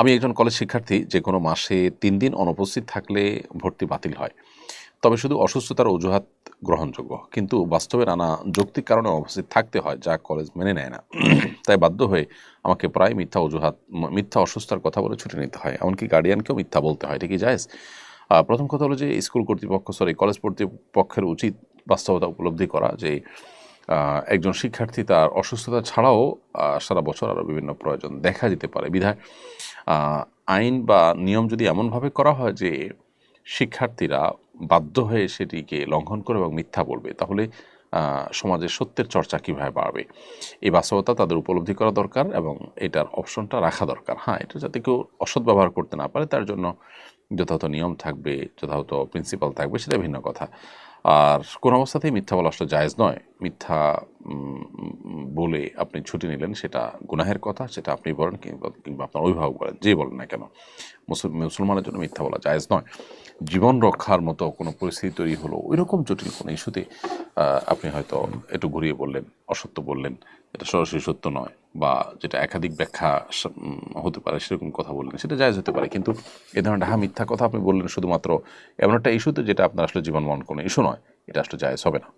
আমি একজন কলেজ শিক্ষার্থী, যে কোনো মাসে ৩ দিন অনুপস্থিত থাকলে ভর্তি বাতিল হয়। তবে শুধু অসুস্থতার অজুহাত গ্রহণযোগ্য। কিন্তু বাস্তবে নানা যৌক্তিক কারণে অনুপস্থিত থাকতে হয়, যা কলেজ মেনে নেয় না। তাই বাধ্য হয়ে আমাকে প্রায় মিথ্যা অজুহাত, মিথ্যা অসুস্থতার কথা বলে ছুটি নিতে হয়। এমনকি গার্ডিয়ানকেও মিথ্যা বলতে হয়। এটা কি জায়েজ? প্রথম কথা হলো যে স্কুল কর্তৃপক্ষ, কলেজ কর্তৃপক্ষের উচিত বাস্তবতা উপলব্ধি করা যে একজন শিক্ষার্থী তার অসুস্থতা ছাড়াও সারা বছর আরও বিভিন্ন প্রয়োজন দেখা দিতে পারে। বিধায় আইন বা নিয়ম যদি এমনভাবে করা হয় যে শিক্ষার্থীরা বাধ্য হয়ে সেটিকে লঙ্ঘন করে এবং মিথ্যা বলবে, তাহলে সমাজে সত্যের চর্চা কীভাবে বাড়বে? এই বাস্তবতা তাদের উপলব্ধি করা দরকার এবং এটার অপশনটা রাখা দরকার। হ্যাঁ, এটা যাতে কেউ অসৎ ব্যবহার করতে না পারে, তার জন্য যথাযথ নিয়ম থাকবে, যথাযথ প্রিন্সিপাল থাকবে, সেটা ভিন্ন কথা। আর কোন অবস্থাতেই মিথ্যা বলা আসলে জায়েজ নয়। মিথ্যা বলে আপনি ছুটি নিলেন, সেটা গুনাহের কথা। সেটা আপনি বলেন কিংবা আপনার অভিভাবক বলেন, যেই বলেন না কেন, মুসলমানের জন্য মিথ্যা বলা জায়েজ নয়। জীবন রক্ষার মতো কোনো পরিস্থিতি তৈরি হলো, ওইরকম জটিল কোনো ইস্যুতে আপনি হয়তো একটু ঘুরিয়ে বললেন, অসত্য বললেন, এটা সরাসরি সত্য নয়, বা যেটা একাধিক ব্যাখ্যা হতে পারে, সেরকম কথা বললেন, সেটা জায়েজ হতে পারে। কিন্তু এ ধরনের মিথ্যা কথা আপনি বললেন শুধুমাত্র এমন একটা ইস্যুতে, যেটা আপনার আসলে জীবন মরণ কোনো ইস্যু নয়, এটা আসলে জায়েজ হবে না।